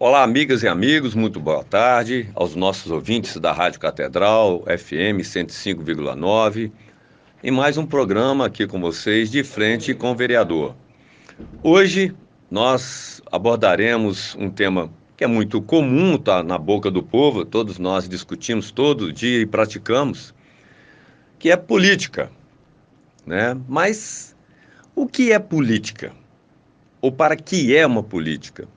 Olá, amigas e amigos, muito boa tarde aos nossos ouvintes da Rádio Catedral, FM 105,9, e mais um programa aqui com vocês, de frente com o vereador. Hoje nós abordaremos um tema que é muito comum, está na boca do povo, todos nós discutimos todo dia e praticamos, que é política, né? Mas o que é política? Ou para que é uma política?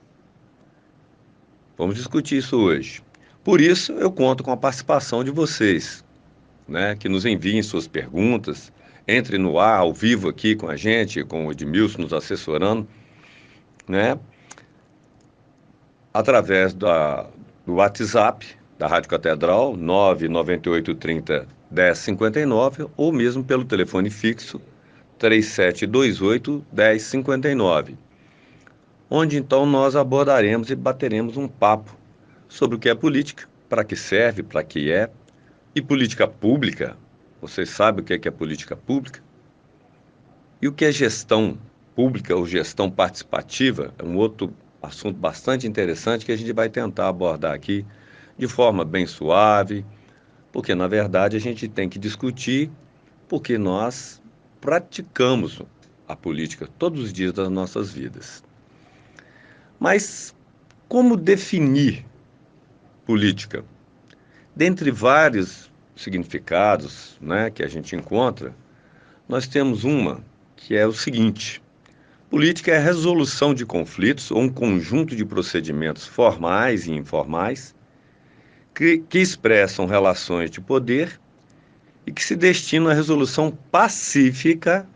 Vamos discutir isso hoje. Por isso, eu conto com a participação de vocês, né, que nos enviem suas perguntas, entre no ar, ao vivo aqui com a gente, com o Edmilson nos assessorando, né, através do WhatsApp da Rádio Catedral, 99830 1059, ou mesmo pelo telefone fixo 3728 1059, onde então nós abordaremos e bateremos um papo sobre o que é política, para que serve, para que é, e política pública. Vocês sabem o que é política pública? E o que é gestão pública ou gestão participativa? É um outro assunto bastante interessante que a gente vai tentar abordar aqui de forma bem suave, porque na verdade a gente tem que discutir, porque nós praticamos a política todos os dias das nossas vidas. Mas como definir política? Dentre vários significados, né, que a gente encontra, nós temos uma que é o seguinte: política é a resolução de conflitos ou um conjunto de procedimentos formais e informais que expressam relações de poder e que se destinam à resolução pacífica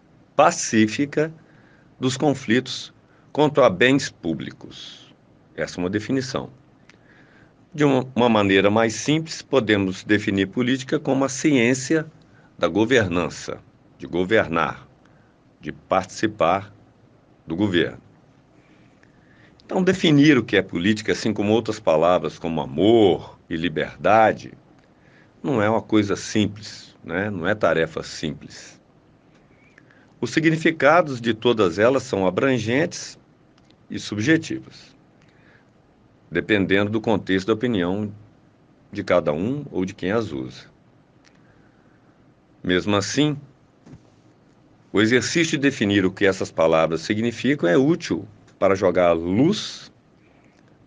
dos conflitos quanto a bens públicos. Essa é uma definição. De uma maneira mais simples, podemos definir política como a ciência da governança, de governar, de participar do governo. Então, definir o que é política, assim como outras palavras como amor e liberdade, não é uma coisa simples, né? Não é tarefa simples. Os significados de todas elas são abrangentes e subjetivos, dependendo do contexto da opinião de cada um ou de quem as usa. Mesmo assim, o exercício de definir o que essas palavras significam é útil para jogar luz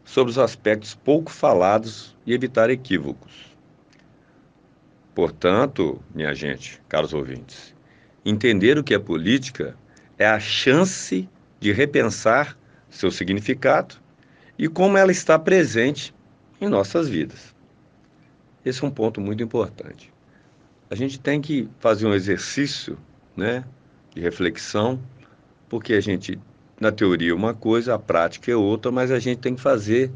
sobre os aspectos pouco falados e evitar equívocos. Portanto, minha gente, caros ouvintes, entender o que é política é a chance de repensar seu significado e como ela está presente em nossas vidas. Esse é um ponto muito importante. A gente tem que fazer um exercício, né, de reflexão, porque a gente, na teoria, é uma coisa, a prática é outra, mas a gente tem que fazer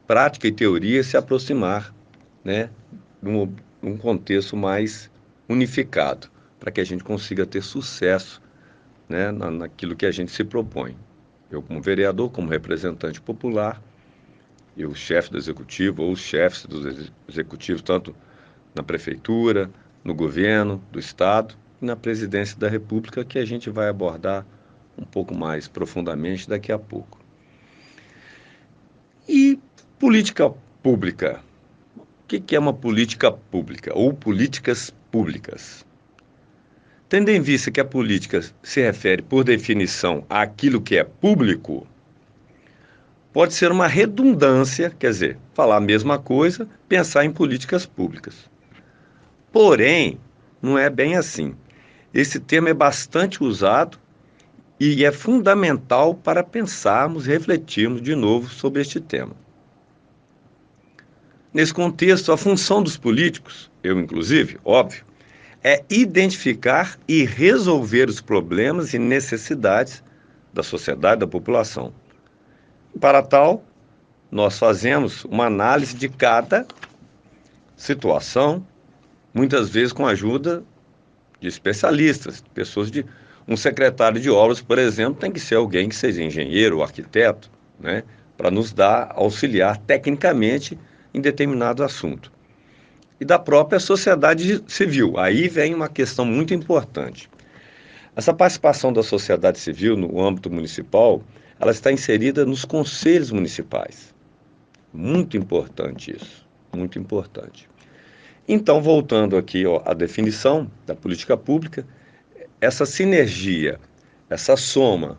prática e teoria se aproximar, né, num contexto mais unificado, para que a gente consiga ter sucesso, né, naquilo que a gente se propõe. Eu, como vereador, como representante popular, e o chefe do executivo, ou os chefes dos executivos, tanto na prefeitura, no governo do estado e na presidência da República, que a gente vai abordar um pouco mais profundamente daqui a pouco. E política pública? O que é uma política pública ou políticas públicas? Tendo em vista que a política se refere, por definição, àquilo que é público, pode ser uma redundância, quer dizer, falar a mesma coisa, pensar em políticas públicas. Porém, não é bem assim. Esse termo é bastante usado e é fundamental para pensarmos e refletirmos de novo sobre este tema. Nesse contexto, a função dos políticos, eu inclusive, óbvio, é identificar e resolver os problemas e necessidades da sociedade, da população. Para tal, nós fazemos uma análise de cada situação, muitas vezes com a ajuda de especialistas, pessoas de... Um secretário de obras, por exemplo, tem que ser alguém que seja engenheiro ou arquiteto, né, para nos dar, auxiliar tecnicamente em determinado assunto. E da própria sociedade civil. Aí vem uma questão muito importante. Essa participação da sociedade civil no âmbito municipal, ela está inserida nos conselhos municipais. Muito importante isso, muito importante. Então, voltando aqui à definição da política pública, essa sinergia, essa soma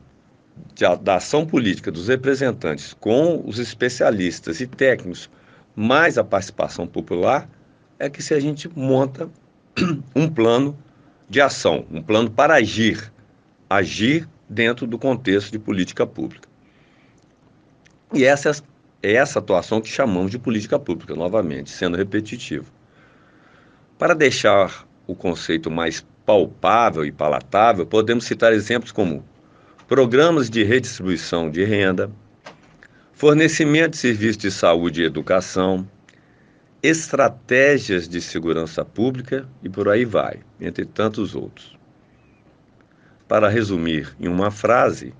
da ação política dos representantes com os especialistas e técnicos, mais a participação popular, é que se a gente monta um plano de ação, um plano para agir dentro do contexto de política pública. E é essa atuação que chamamos de política pública, novamente, sendo repetitivo. Para deixar o conceito mais palpável e palatável, podemos citar exemplos como programas de redistribuição de renda, fornecimento de serviços de saúde e educação, estratégias de segurança pública e por aí vai, entre tantos outros. Para resumir em uma frase,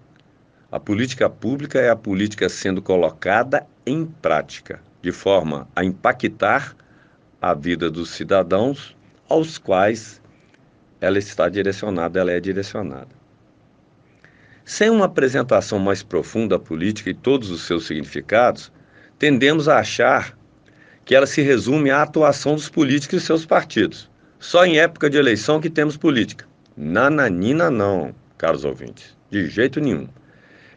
a política pública é a política sendo colocada em prática, de forma a impactar a vida dos cidadãos aos quais ela é direcionada. Sem uma apresentação mais profunda da política e todos os seus significados, tendemos a achar que ela se resume à atuação dos políticos e seus partidos. Só em época de eleição que temos política. Nananina não, caros ouvintes, de jeito nenhum.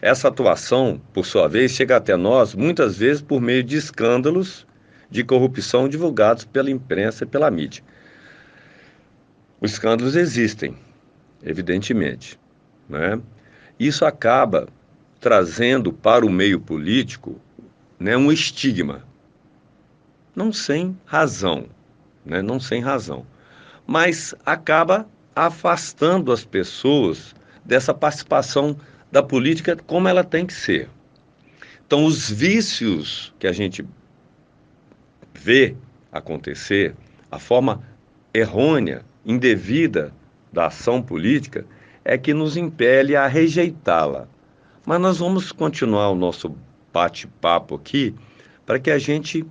Essa atuação, por sua vez, chega até nós muitas vezes por meio de escândalos de corrupção divulgados pela imprensa e pela mídia. Os escândalos existem, evidentemente, né? Isso acaba trazendo para o meio político, né, um estigma, não sem razão, né, não sem razão, mas acaba afastando as pessoas dessa participação da política como ela tem que ser. Então, os vícios que a gente vê acontecer, a forma errônea, indevida da ação política, é que nos impele a rejeitá-la. Mas nós vamos continuar o nosso bate-papo aqui para que a gente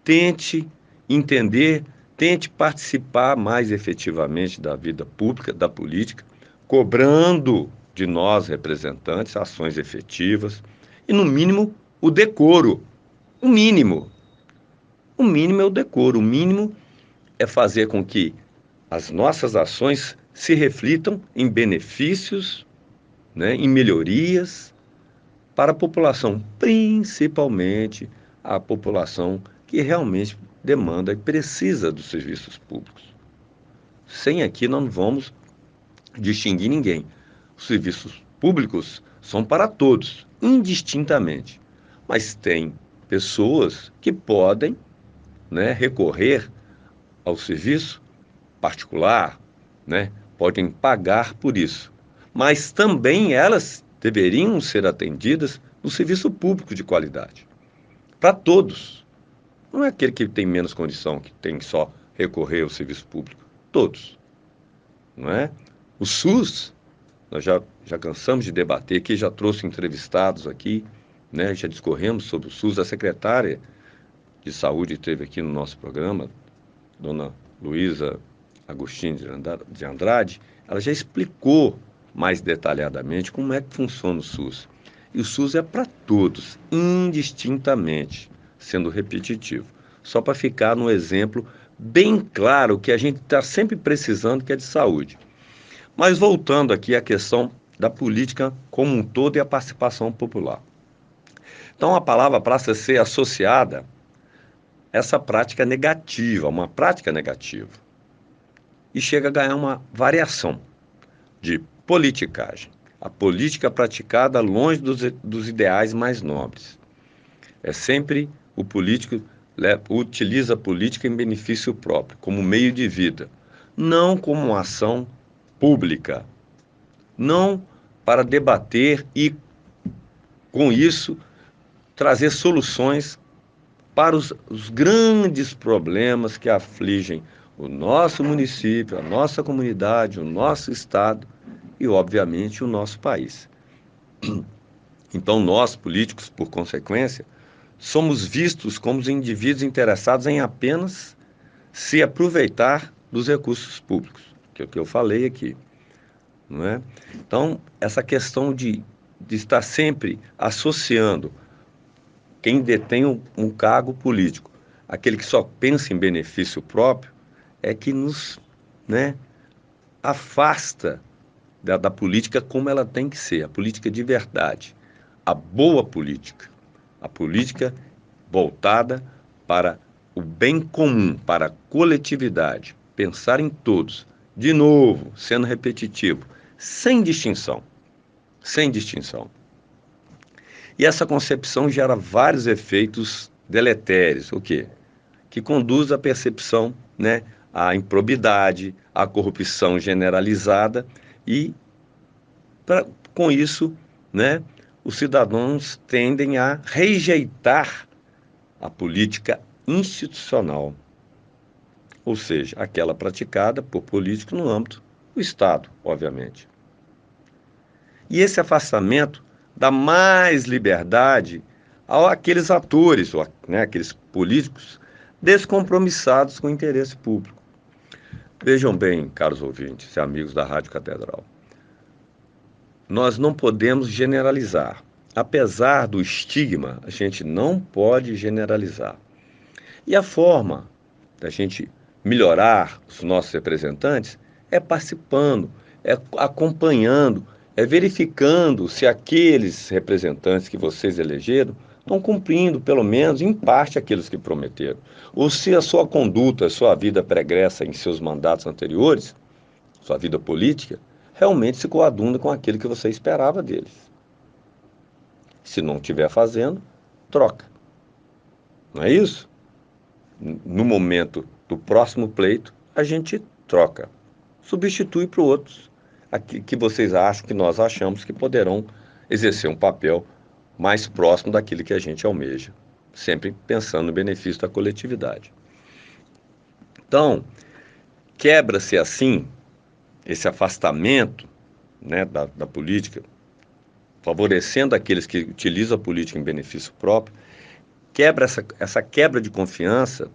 tente entender, tente participar mais efetivamente da vida pública, da política, cobrando de nós, representantes, ações efetivas e, no mínimo, o decoro. O mínimo. O mínimo é o decoro. O mínimo é fazer com que as nossas ações se reflitam em benefícios, né, em melhorias para a população, principalmente a população que realmente demanda e precisa dos serviços públicos. Sem aqui não vamos distinguir ninguém. Os serviços públicos são para todos, indistintamente. Mas tem pessoas que podem, né, recorrer ao serviço particular, né, podem pagar por isso. Mas também elas deveriam ser atendidas no serviço público de qualidade. Para todos. Não é aquele que tem menos condição, que tem que só recorrer ao serviço público. Todos. Não é? O SUS, nós já cansamos de debater aqui, já trouxe entrevistados aqui, né? Já discorremos sobre o SUS. A secretária de Saúde esteve aqui no nosso programa, dona Luísa Agostinho de Andrade, ela já explicou mais detalhadamente como é que funciona o SUS. E o SUS é para todos, indistintamente, sendo repetitivo. Só para ficar no exemplo bem claro que a gente está sempre precisando, que é de saúde. Mas voltando aqui à questão da política como um todo e a participação popular. Então a palavra passa a ser associada a essa prática negativa, uma prática negativa. E chega a ganhar uma variação de politicagem. A política praticada longe dos ideais mais nobres. É sempre o político utiliza a política em benefício próprio, como meio de vida, não como uma ação pública, não para debater e, com isso, trazer soluções para os grandes problemas que afligem o nosso município, a nossa comunidade, o nosso estado e, obviamente, o nosso país. Então, nós, políticos, por consequência, somos vistos como os indivíduos interessados em apenas se aproveitar dos recursos públicos, que é o que eu falei aqui, não é? Então, essa questão de estar sempre associando quem detém um cargo político, aquele que só pensa em benefício próprio, é que nos, né, afasta da política como ela tem que ser, a política de verdade, a boa política, a política voltada para o bem comum, para a coletividade, pensar em todos, de novo, sendo repetitivo, sem distinção, sem distinção. E essa concepção gera vários efeitos deletérios, o quê? Que conduz à percepção, né, à improbidade, à corrupção generalizada e, com isso, né, os cidadãos tendem a rejeitar a política institucional, ou seja, aquela praticada por políticos no âmbito do Estado, obviamente. E esse afastamento dá mais liberdade àqueles atores, né, aqueles políticos descompromissados com o interesse público. Vejam bem, caros ouvintes e amigos da Rádio Catedral, nós não podemos generalizar. Apesar do estigma, a gente não pode generalizar. E a forma da gente melhorar os nossos representantes é participando, é acompanhando, é verificando se aqueles representantes que vocês elegeram estão cumprindo, pelo menos em parte, aqueles que prometeram. Ou se a sua conduta, a sua vida pregressa em seus mandatos anteriores, sua vida política, realmente se coaduna com aquilo que você esperava deles. Se não estiver fazendo, troca. Não é isso? No momento do próximo pleito, a gente troca. Substitui por outros que vocês acham, que nós achamos que poderão exercer um papel mais próximo daquilo que a gente almeja, sempre pensando no benefício da coletividade. Então, quebra-se assim esse afastamento, né, da política, favorecendo aqueles que utilizam a política em benefício próprio, quebra essa quebra de confiança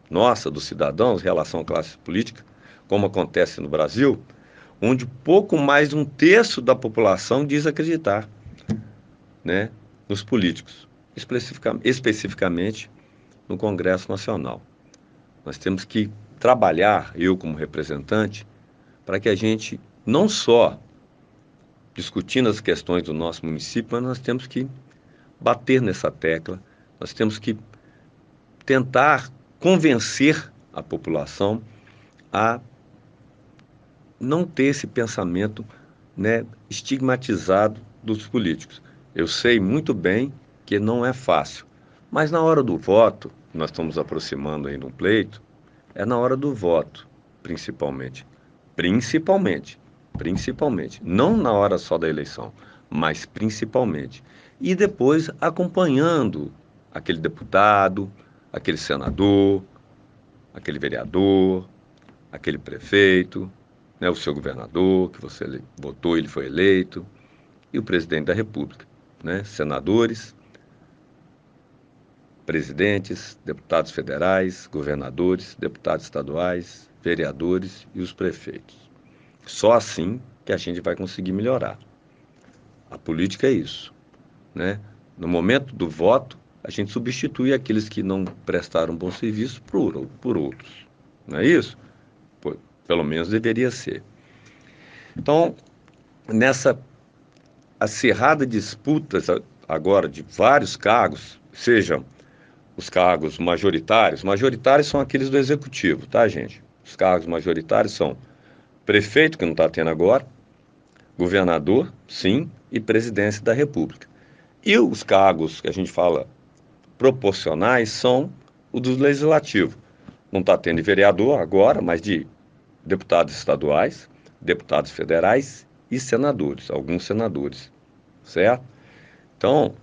nossa, dos cidadãos, em relação à classe política, como acontece no Brasil, onde pouco mais de um terço da população diz acreditar, né, nos políticos, especificamente no Congresso Nacional. Nós temos que trabalhar, eu como representante, para que a gente não só discutindo as questões do nosso município, mas nós temos que bater nessa tecla, nós temos que tentar convencer a população a não ter esse pensamento, né, estigmatizado dos políticos. Eu sei muito bem que não é fácil, mas na hora do voto, nós estamos aproximando aí no pleito, é na hora do voto, principalmente. Principalmente. Principalmente. Não na hora só da eleição, mas principalmente. E depois acompanhando aquele deputado, aquele senador, aquele vereador, aquele prefeito, né, o seu governador, que você votou, ele foi eleito, e o presidente da República, né, senadores, presidentes, deputados federais, governadores, deputados estaduais, vereadores e os prefeitos. Só assim que a gente vai conseguir melhorar. A política é isso, né? No momento do voto, a gente substitui aqueles que não prestaram bom serviço por outros. Não é isso? Pelo menos deveria ser. Então, nessa acirrada disputa agora de vários cargos, sejam os cargos majoritários. Majoritários são aqueles do executivo, tá, gente? Os cargos majoritários são prefeito, que não está tendo agora, governador, sim, e presidência da República. E os cargos que a gente fala proporcionais são o do legislativo. Não está tendo vereador agora, mas de deputados estaduais, deputados federais e senadores, alguns senadores, certo? Então,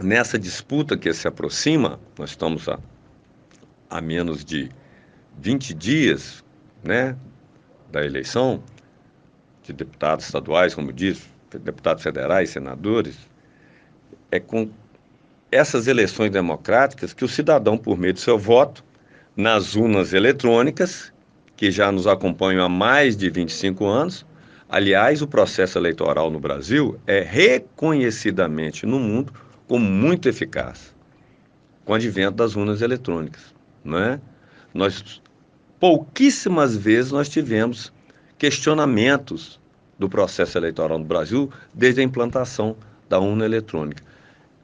nessa disputa que se aproxima, nós estamos a menos de 20 dias, né, da eleição de deputados estaduais, como diz, deputados federais, senadores, é com essas eleições democráticas que o cidadão, por meio do seu voto, nas urnas eletrônicas, que já nos acompanham há mais de 25 anos, aliás, o processo eleitoral no Brasil é reconhecidamente no mundo como muito eficaz. com o advento das urnas eletrônicas, não é? Nós pouquíssimas vezes nós tivemos questionamentos do processo eleitoral no Brasil desde a implantação da urna eletrônica.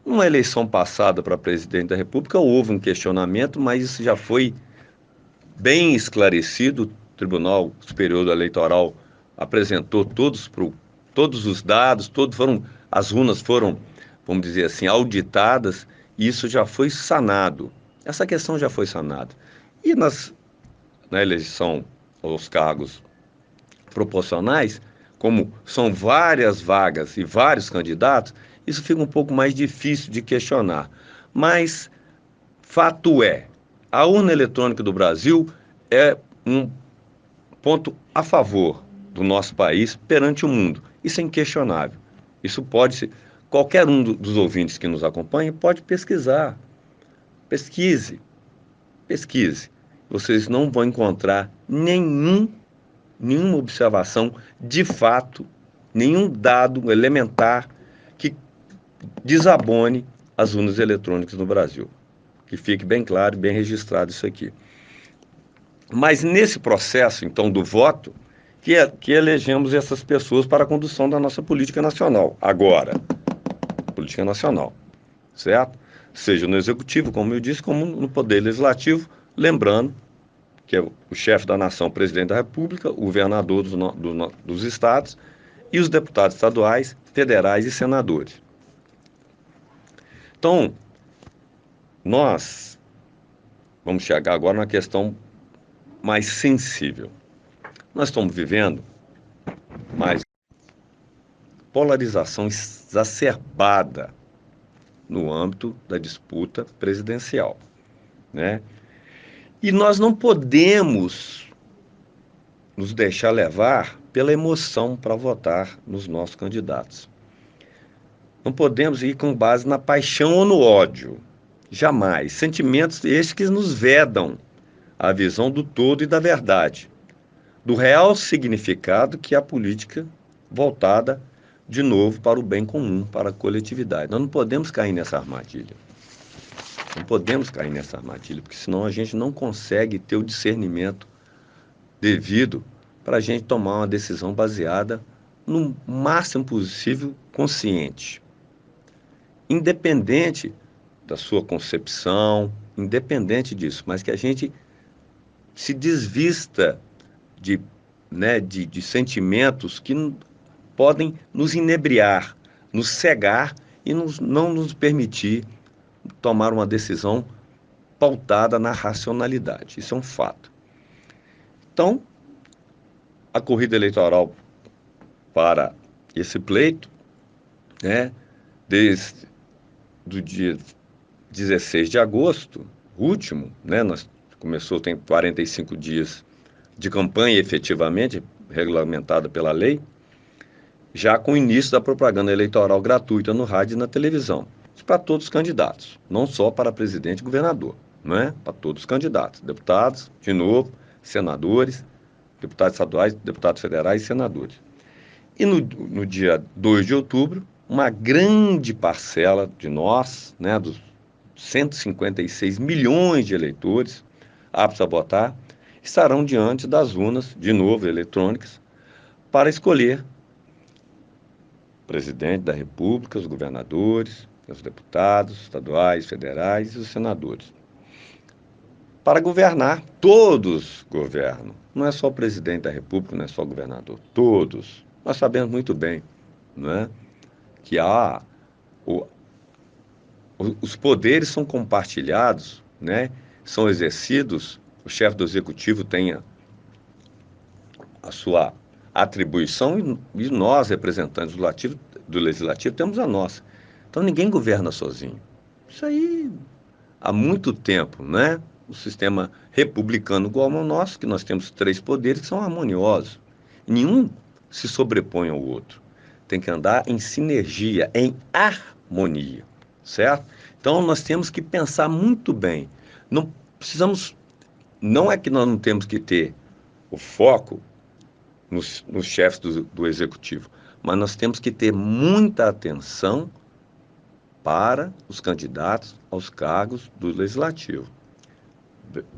Numa eleição passada para presidente da República houve um questionamento, mas isso já foi bem esclarecido. O Tribunal Superior Eleitoral apresentou todos os dados, as urnas foram, vamos dizer assim, auditadas, e isso já foi sanado. Essa questão já foi sanada. E na eleição aos cargos proporcionais, como são várias vagas e vários candidatos, isso fica um pouco mais difícil de questionar. Mas fato é, a urna eletrônica do Brasil é um ponto a favor do nosso país perante o mundo. Isso é inquestionável. Isso pode ser, qualquer um dos ouvintes que nos acompanha pode pesquisar. Pesquise, pesquise. Vocês não vão encontrar nenhuma observação de fato, nenhum dado elementar que desabone as urnas eletrônicas no Brasil. Que fique bem claro e bem registrado isso aqui. Mas nesse processo, então, do voto, que elegemos essas pessoas para a condução da nossa política nacional. Agora, política nacional, certo? Seja no executivo, como eu disse, como no poder legislativo, lembrando que é o chefe da nação, o presidente da República, o governador dos estados e os deputados estaduais, federais e senadores. Então, nós vamos chegar agora na questão mais sensível. Nós estamos vivendo mais polarização exacerbada no âmbito da disputa presidencial, né? E nós não podemos nos deixar levar pela emoção para votar nos nossos candidatos. Não podemos ir com base na paixão ou no ódio. Jamais. Sentimentos estes que nos vedam a visão do todo e da verdade, do real significado que é a política voltada de novo para o bem comum, para a coletividade. Nós não podemos cair nessa armadilha. Não podemos cair nessa armadilha, porque senão a gente não consegue ter o discernimento devido para a gente tomar uma decisão baseada no máximo possível consciente. Independente da sua concepção, independente disso, mas que a gente se desvista de sentimentos que podem nos inebriar, nos cegar e não nos permitir tomar uma decisão pautada na racionalidade. Isso é um fato. Então, a corrida eleitoral para esse pleito, né, desde do dia 16 de agosto, último, né, tem 45 dias de campanha efetivamente, regulamentada pela lei, já com o início da propaganda eleitoral gratuita no rádio e na televisão. Isso para todos os candidatos, não só para presidente e governador, não é? Para todos os candidatos, deputados, de novo, senadores, deputados estaduais, deputados federais e senadores. E no dia 2 de outubro, uma grande parcela de nós, né, dos 156 milhões de eleitores aptos a votar, estarão diante das urnas, de novo, eletrônicas, para escolher o presidente da República, os governadores, os deputados estaduais, federais e os senadores. Para governar, todos governam. Não é só o presidente da República, não é só o governador, todos. Nós sabemos muito bem, não é? Que os poderes são compartilhados, né? São exercidos, o chefe do executivo tem a sua atribuição e nós, representantes do legislativo, temos a nossa. Então ninguém governa sozinho. Isso aí há muito tempo, né? O sistema republicano igual ao nosso, que nós temos 3 poderes que são harmoniosos. Nenhum se sobrepõe ao outro. Tem que andar em sinergia, em harmonia, certo? Então nós temos que pensar muito bem. Não é que nós não temos que ter o foco nos chefes do executivo, mas nós temos que ter muita atenção para os candidatos aos cargos do Legislativo.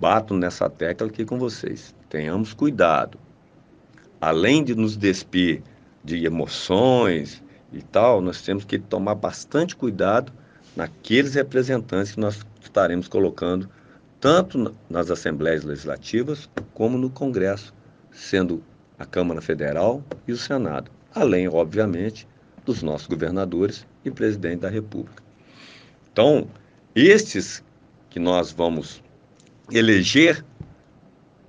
Bato nessa tecla aqui com vocês. Tenhamos cuidado. Além de nos despir de emoções e tal, nós temos que tomar bastante cuidado naqueles representantes que nós estaremos colocando tanto nas assembleias legislativas como no Congresso, sendo a Câmara Federal e o Senado, além, obviamente, dos nossos governadores e presidente da República. Então, estes que nós vamos eleger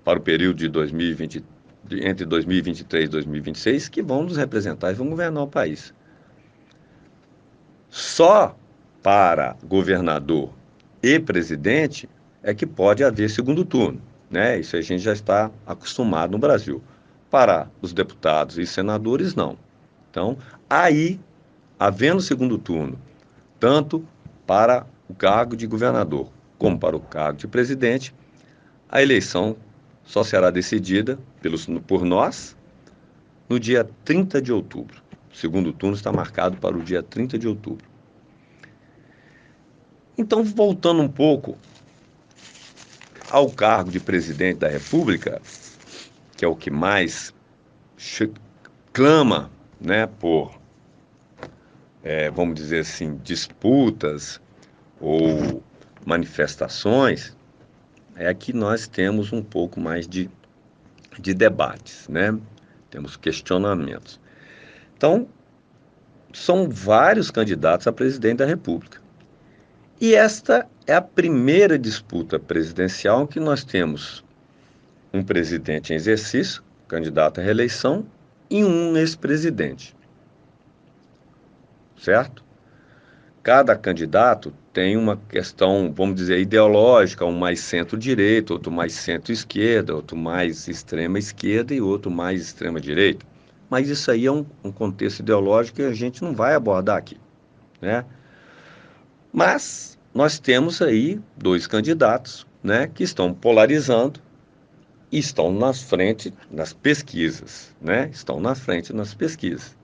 para o período de 2020, entre 2023 e 2026, que vão nos representar e vão governar o país. Só para governador e presidente é que pode haver segundo turno, né? Isso a gente já está acostumado no Brasil. Para os deputados e senadores, não. Então, aí, havendo segundo turno, tanto para o cargo de governador como para o cargo de presidente, a eleição só será decidida por nós no dia 30 de outubro. O segundo turno está marcado para o dia 30 de outubro. Então, voltando um pouco ao cargo de presidente da República, que é o que mais clama, né, por, vamos dizer assim, disputas ou manifestações, é que nós temos um pouco mais de debates, né? Temos questionamentos. Então, são vários candidatos a presidente da República. E esta é a primeira disputa presidencial em que nós temos um presidente em exercício, candidato à reeleição, e um ex-presidente. Certo? Cada candidato tem uma questão, vamos dizer, ideológica, um mais centro-direita, outro mais centro-esquerda, outro mais extrema-esquerda e outro mais extrema-direita. Mas isso aí é um contexto ideológico que a gente não vai abordar aqui, né? Mas nós temos aí dois candidatos, né, que estão polarizando e estão nas frente nas pesquisas, né? Estão na frente nas pesquisas.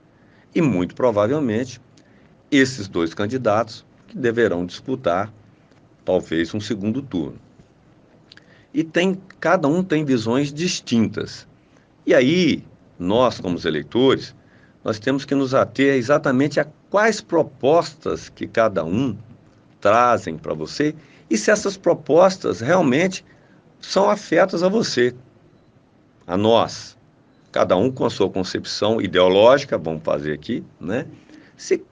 E muito provavelmente esses dois candidatos que deverão disputar talvez um segundo turno. E cada um tem visões distintas. E aí, nós como eleitores, nós temos que nos ater exatamente a quais propostas que cada um trazem para você e se essas propostas realmente são afetas a você, a nós. Cada um com a sua concepção ideológica, vamos fazer aqui, né? Se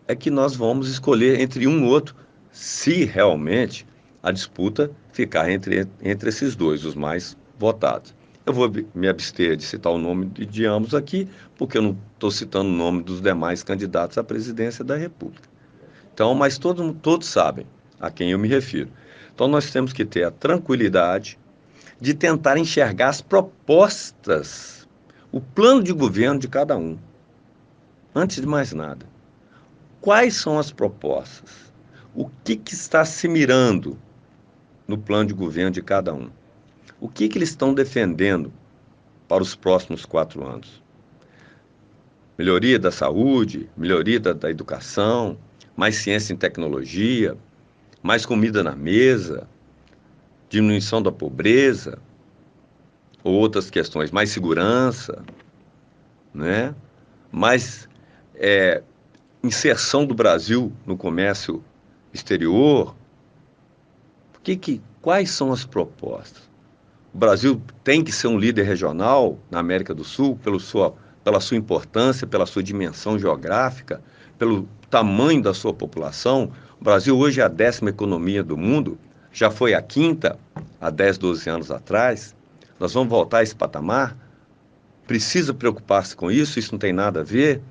é que nós vamos escolher entre um e outro, se realmente a disputa ficar entre esses dois, os mais votados. Eu vou me abster de citar o nome de ambos aqui, porque eu não estou citando o nome dos demais candidatos à presidência da República. Então, mas todos sabem a quem eu me refiro. Então, nós temos que ter a tranquilidade de tentar enxergar as propostas, o plano de governo de cada um. Antes de mais nada, quais são as propostas? O que está se mirando no plano de governo de cada um? O que eles estão defendendo para os próximos 4 anos? Melhoria da saúde, melhoria da educação, mais ciência e tecnologia, mais comida na mesa, diminuição da pobreza, ou outras questões, mais segurança, né? Mais inserção do Brasil no comércio exterior. Quais são as propostas? O Brasil tem que ser um líder regional na América do Sul pela sua importância, pela sua dimensão geográfica, pelo tamanho da sua população. O Brasil hoje é a 10ª economia do mundo, já foi a 5ª há 10, 12 anos atrás. Nós vamos voltar a esse patamar? Precisa preocupar-se com isso? Isso não tem nada a ver?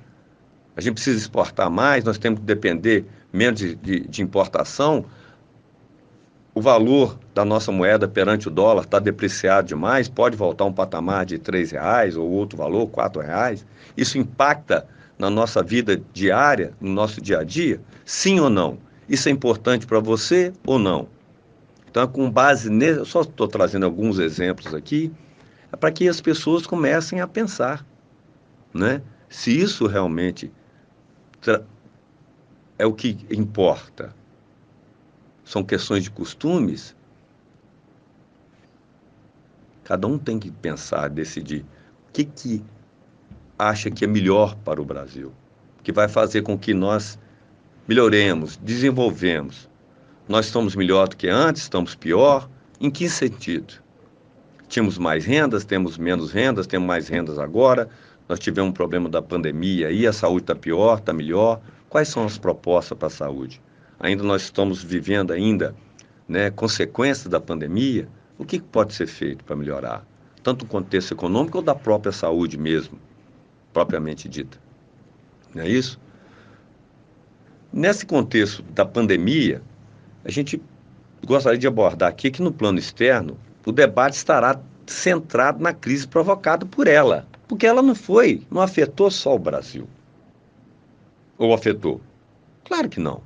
A gente precisa exportar mais, nós temos que depender menos de importação. O valor da nossa moeda perante o dólar está depreciado demais, pode voltar a um patamar de R$ 3 ou outro valor, R$ 4. Isso impacta na nossa vida diária, no nosso dia a dia? Sim ou não? Isso é importante para você ou não? Então, com base nisso, eu só estou trazendo alguns exemplos aqui, é para que as pessoas comecem a pensar, né? Se isso realmente é o que importa. São questões de costumes. Cada um tem que pensar, decidir o que acha que é melhor para o Brasil, que vai fazer com que nós melhoremos, desenvolvemos. Nós estamos melhor do que antes, estamos pior? Em que sentido? Tínhamos mais rendas, temos menos rendas, temos mais rendas agora. Nós tivemos um problema da pandemia e a saúde está pior, está melhor. Quais são as propostas para a saúde? Ainda nós estamos vivendo ainda, né, consequências da pandemia. O que pode ser feito para melhorar? Tanto o contexto econômico ou da própria saúde mesmo, propriamente dita. Não é isso? Nesse contexto da pandemia, a gente gostaria de abordar aqui que no plano externo, o debate estará centrado na crise provocada por ela, porque ela não afetou só o Brasil. Ou afetou? Claro que não.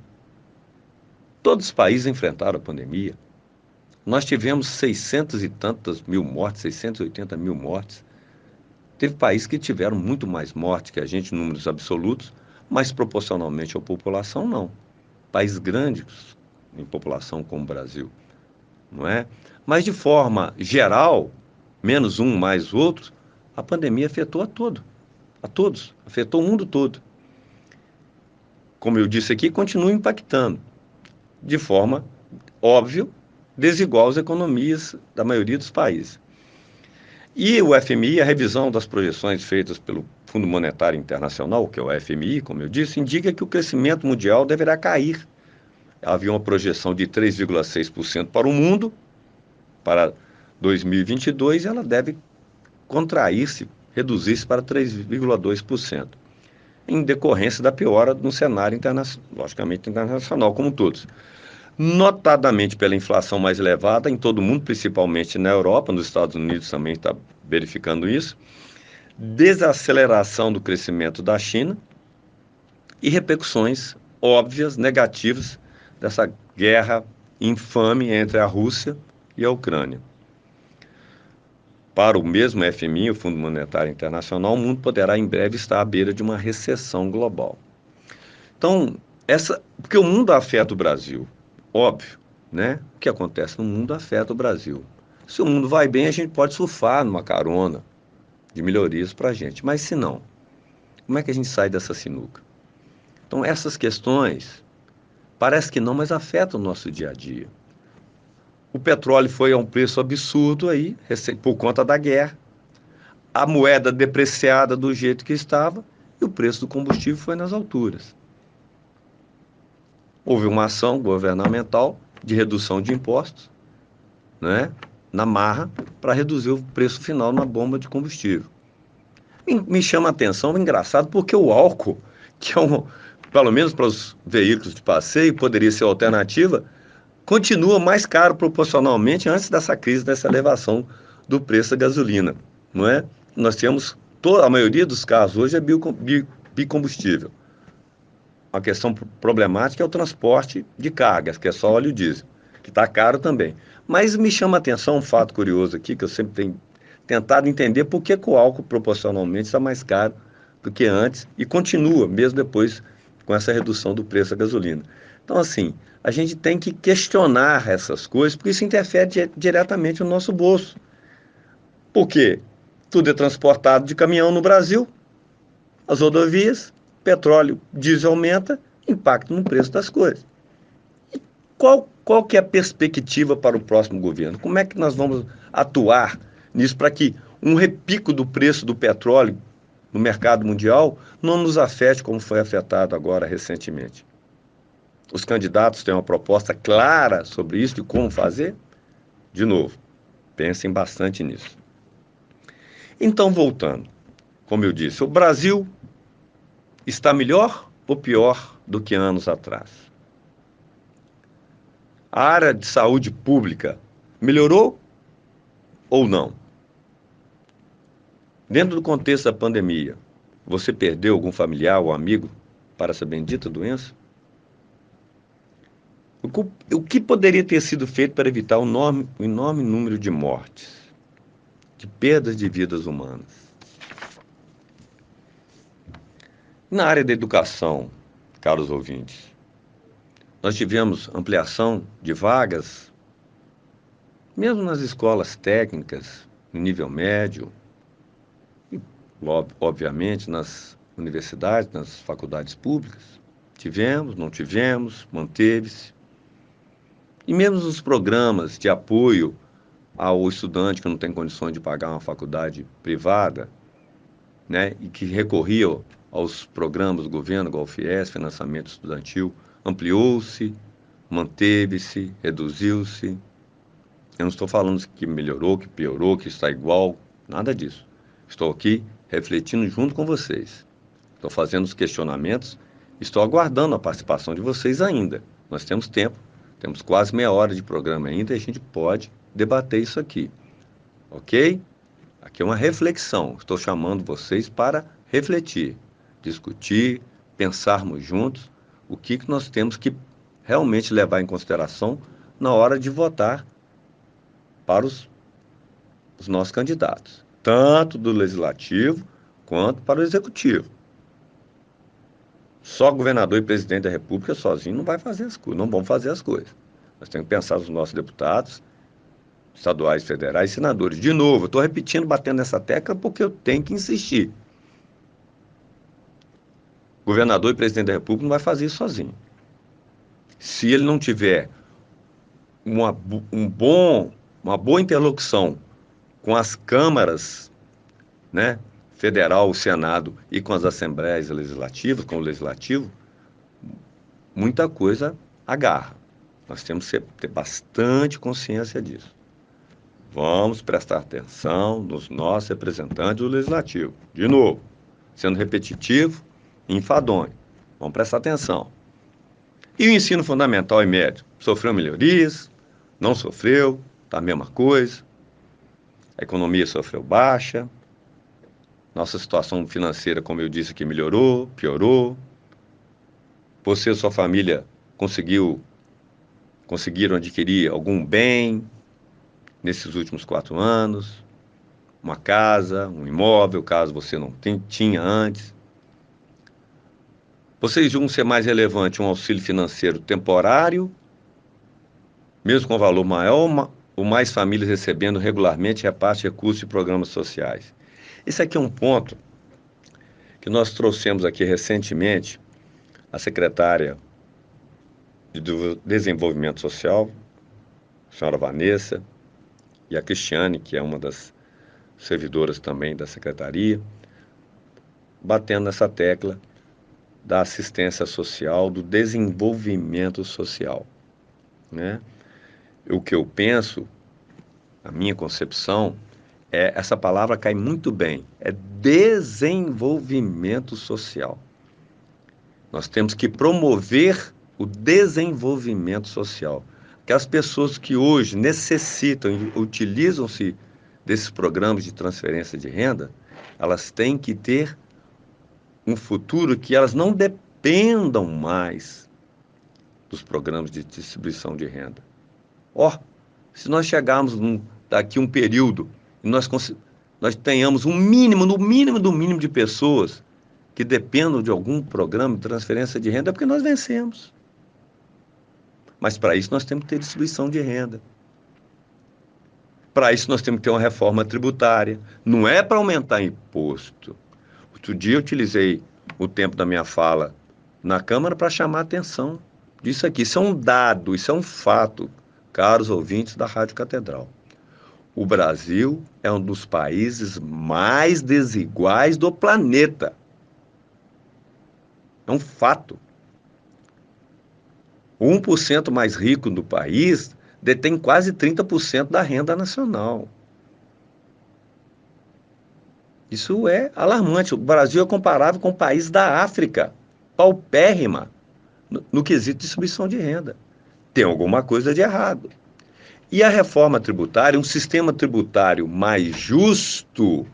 Todos os países enfrentaram a pandemia. Nós tivemos 600 e tantas mil mortes, 680 mil mortes. Teve países que tiveram muito mais mortes que a gente, em números absolutos, mas proporcionalmente à população, não. Países grandes em população como o Brasil, não é? Mas de forma geral, menos um, mais outros, a pandemia afetou a todos, afetou o mundo todo. Como eu disse aqui, continua impactando, de forma, óbvio, desigual às economias da maioria dos países. E o FMI, a revisão das projeções feitas pelo Fundo Monetário Internacional, que é o FMI, como eu disse, indica que o crescimento mundial deverá cair. Havia uma projeção de 3,6% para o mundo, para 2022, e ela deve contrair-se, reduzir-se para 3,2%, em decorrência da piora no cenário logicamente internacional, como todos. Notadamente pela inflação mais elevada em todo o mundo, principalmente na Europa, nos Estados Unidos também está verificando isso, desaceleração do crescimento da China e repercussões óbvias, negativas, dessa guerra infame entre a Rússia e a Ucrânia. Para o mesmo FMI, o Fundo Monetário Internacional, o mundo poderá em breve estar à beira de uma recessão global. Então, porque o mundo afeta o Brasil, óbvio, né? O que acontece no mundo afeta o Brasil. Se o mundo vai bem, a gente pode surfar numa carona de melhorias para a gente, mas se não, como é que a gente sai dessa sinuca? Então, essas questões, parece que não, mas afetam o nosso dia a dia. O petróleo foi a um preço absurdo aí, por conta da guerra. A moeda depreciada do jeito que estava e o preço do combustível foi nas alturas. Houve uma ação governamental de redução de impostos, né, na marra, para reduzir o preço final na bomba de combustível. Me chama a atenção, engraçado, porque o álcool, que é pelo menos para os veículos de passeio, poderia ser alternativa, continua mais caro proporcionalmente antes dessa crise, dessa elevação do preço da gasolina, não é? Nós temos, a maioria dos carros hoje é bicombustível. A questão problemática é o transporte de cargas, que é só óleo diesel, que está caro também. Mas me chama a atenção um fato curioso aqui, que eu sempre tenho tentado entender por que o álcool proporcionalmente está mais caro do que antes e continua, mesmo depois com essa redução do preço da gasolina. Então, assim, a gente tem que questionar essas coisas, porque isso interfere diretamente no nosso bolso. Por quê? Tudo é transportado de caminhão no Brasil, as rodovias, petróleo, diesel aumenta, impacta no preço das coisas. Qual que é a perspectiva para o próximo governo? Como é que nós vamos atuar nisso para que um repico do preço do petróleo no mercado mundial não nos afete como foi afetado agora recentemente? Os candidatos têm uma proposta clara sobre isso, de como fazer? De novo, pensem bastante nisso. Então, voltando, como eu disse, o Brasil está melhor ou pior do que anos atrás? A área de saúde pública melhorou ou não? Dentro do contexto da pandemia, você perdeu algum familiar ou amigo para essa bendita doença? O que poderia ter sido feito para evitar o enorme número de mortes, de perdas de vidas humanas? Na área da educação, caros ouvintes, Nós tivemos ampliação de vagas, mesmo nas escolas técnicas, no nível médio, e, obviamente, nas universidades, nas faculdades públicas. Tivemos, não tivemos, manteve-se. E mesmo os programas de apoio ao estudante que não tem condições de pagar uma faculdade privada, né, e que recorria aos programas do governo, igual o FIES, financiamento estudantil, ampliou-se, manteve-se, reduziu-se. Eu não estou falando que melhorou, que piorou, que está igual, nada disso. Estou aqui refletindo junto com vocês. Estou fazendo os questionamentos, estou aguardando a participação de vocês ainda. Nós temos tempo, temos quase meia hora de programa ainda e a gente pode debater isso aqui, ok? Aqui é uma reflexão. Estou chamando vocês para refletir, discutir, pensarmos juntos o que nós temos que realmente levar em consideração na hora de votar para os nossos candidatos, tanto do Legislativo quanto para o Executivo. Só governador e presidente da República sozinho não vai fazer as coisas, não vão fazer as coisas. Nós temos que pensar nos nossos deputados, estaduais, federais, senadores. De novo, eu estou repetindo, batendo nessa tecla porque eu tenho que insistir. Governador e presidente da República não vai fazer isso sozinho. Se ele não tiver uma boa interlocução com as câmaras, né, federal, o Senado e com as assembleias legislativas, com o legislativo, muita coisa agarra. Nós temos que ter bastante consciência disso. Vamos prestar atenção nos nossos representantes do legislativo. De novo, sendo repetitivo, enfadonho. Vamos prestar atenção. E o ensino fundamental e médio? Sofreu melhorias? Não sofreu? Está a mesma coisa? A economia sofreu baixa? Nossa situação financeira, como eu disse aqui, melhorou? Piorou? Você e sua família conseguiram adquirir algum bem nesses últimos 4 anos? Uma casa, um imóvel, caso você não tinha antes? Vocês julgam ser mais relevante um auxílio financeiro temporário, mesmo com valor maior, ou mais famílias recebendo regularmente repasse de recursos de programas sociais? Esse aqui é um ponto que nós trouxemos aqui recentemente, a secretária de Desenvolvimento Social, a senhora Vanessa, e a Cristiane, que é uma das servidoras também da secretaria, batendo nessa tecla da assistência social, do desenvolvimento social, né? O que eu penso, a minha concepção, essa palavra cai muito bem, é desenvolvimento social. Nós temos que promover o desenvolvimento social. Que as pessoas que hoje necessitam e utilizam-se desses programas de transferência de renda, elas têm que ter um futuro que elas não dependam mais dos programas de distribuição de renda. Se nós chegarmos daqui um período e nós tenhamos no mínimo de pessoas que dependam de algum programa de transferência de renda, é porque nós vencemos. Mas para isso nós temos que ter distribuição de renda. Para isso nós temos que ter uma reforma tributária. Não é para aumentar imposto. Outro dia eu utilizei o tempo da minha fala na Câmara para chamar a atenção disso aqui. Isso é um dado, isso é um fato, caros ouvintes da Rádio Catedral. O Brasil é um dos países mais desiguais do planeta. É um fato. O 1% mais rico do país detém quase 30% da renda nacional. Isso é alarmante. O Brasil é comparável com o país da África, paupérrima, no quesito de distribuição de renda. Tem alguma coisa de errado. E a reforma tributária, um sistema tributário mais justo,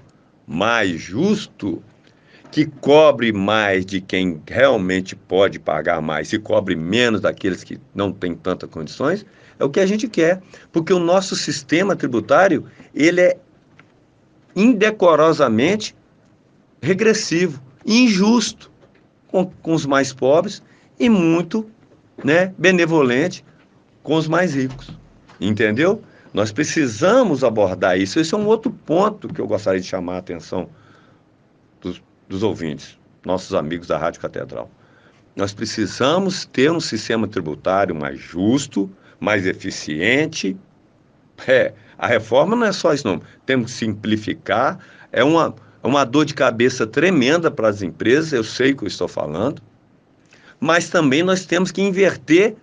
que cobre mais de quem realmente pode pagar mais e cobre menos daqueles que não têm tantas condições, é o que a gente quer. Porque o nosso sistema tributário, ele é indecorosamente regressivo, injusto com os mais pobres e muito né, benevolente com os mais ricos, entendeu? Nós precisamos abordar isso. Esse é um outro ponto que eu gostaria de chamar a atenção dos ouvintes, nossos amigos da Rádio Catedral. Nós precisamos ter um sistema tributário mais justo, mais eficiente. A reforma não é só isso, não. Temos que simplificar. É uma dor de cabeça tremenda para as empresas, eu sei o que eu estou falando, mas também nós temos que inverter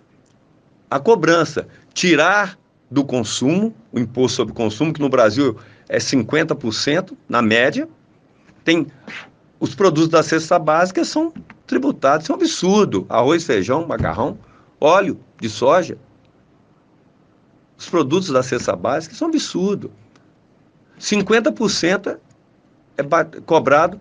a cobrança, tirar do consumo, o imposto sobre consumo, que no Brasil é 50% na média. Tem os produtos da cesta básica são tributados, isso é um absurdo. Arroz, feijão, macarrão, óleo de soja. Os produtos da cesta básica são um absurdo. 50% é cobrado